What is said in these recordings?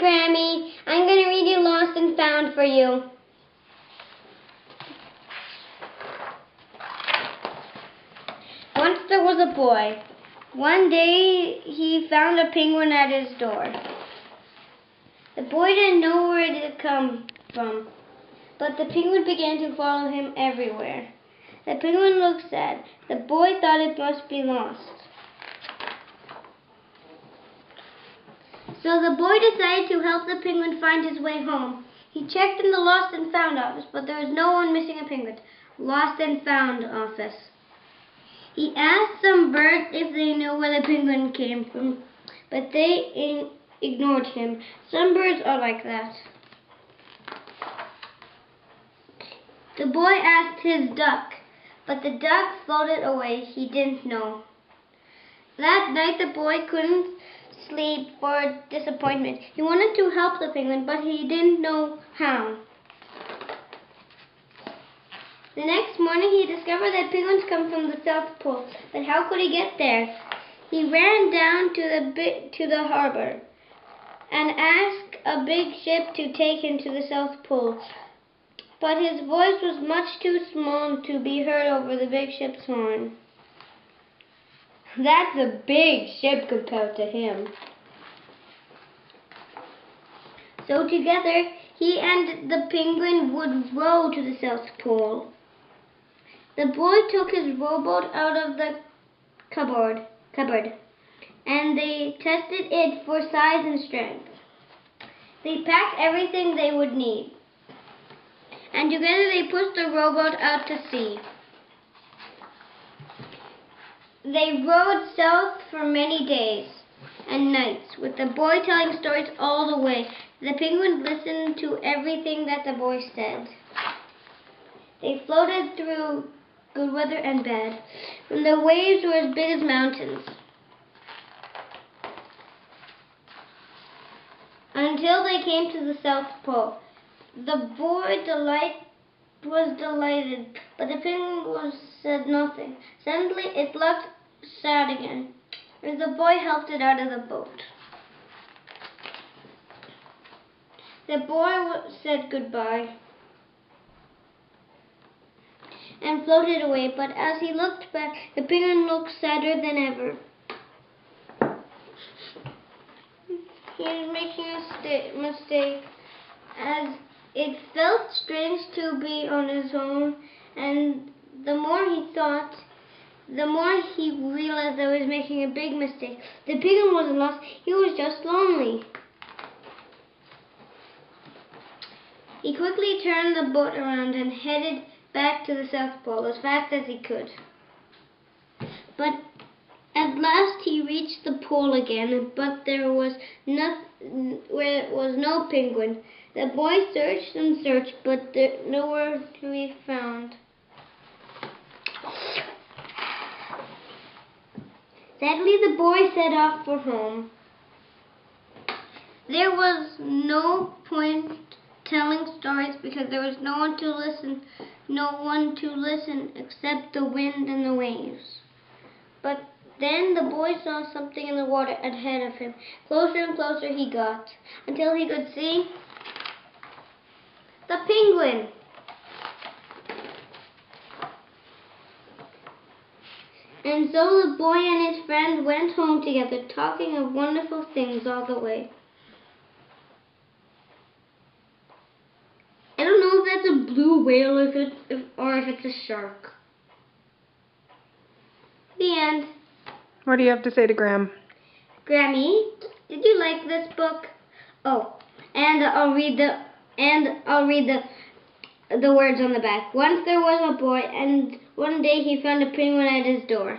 Hi, Grammy. I'm going to read you Lost and Found for you. Once there was a boy. One day he found a penguin at his door. The boy didn't know where it had come from, but the penguin began to follow him everywhere. The penguin looked sad. The boy thought it must be lost. So the boy decided to help the penguin find his way home. He checked in the Lost and Found office, but there was no one missing a penguin. Lost and Found office. He asked some birds if they knew where the penguin came from, but they ignored him. Some birds are like that. The boy asked his duck, but the duck floated away. He didn't know. That night the boy couldn't sleep for disappointment. He wanted to help the penguin, but he didn't know how. The next morning he discovered that penguins come from the South Pole, but how could he get there? He ran down to the harbor and asked a big ship to take him to the South Pole. But his voice was much too small to be heard over the big ship's horn. That's a big ship compared to him. So together, he and the penguin would row to the South Pole. The boy took his rowboat out of the cupboard, and they tested it for size and strength. They packed everything they would need, and together they pushed the rowboat out to sea. They rowed south for many days and nights, with the boy telling stories all the way. The penguin listened to everything that the boy said. They floated through good weather and bad, when the waves were as big as mountains, until they came to the South Pole. The boy was delighted, but the penguin said nothing. Suddenly it looked sad again, as the boy helped it out of the boat. The boy said goodbye and floated away, but as he looked back, the penguin looked sadder than ever. He was making a mistake, as it felt strange to be on his own, and the more he thought, the more he realized that he was making a big mistake. The penguin wasn't lost, he was just lonely. He quickly turned the boat around and headed back to the South Pole as fast as he could. But at last he reached the pole again, but there was no penguin. The boy searched and searched, but nowhere to be found. Sadly, the boy set off for home. There was no point telling stories because there was no one to listen except the wind and the waves. But then the boy saw something in the water ahead of him. Closer and closer he got, until he could see the penguin. And so the boy and his friend went home together, talking of wonderful things all the way. I don't know if that's a blue whale or if it's a shark. The end. What do you have to say to Graham? Grammy, did you like this book? Oh, and I'll read the words on the back. Once there was a boy, and one day he found a penguin at his door.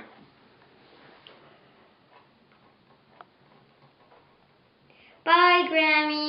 Bye, Grammy.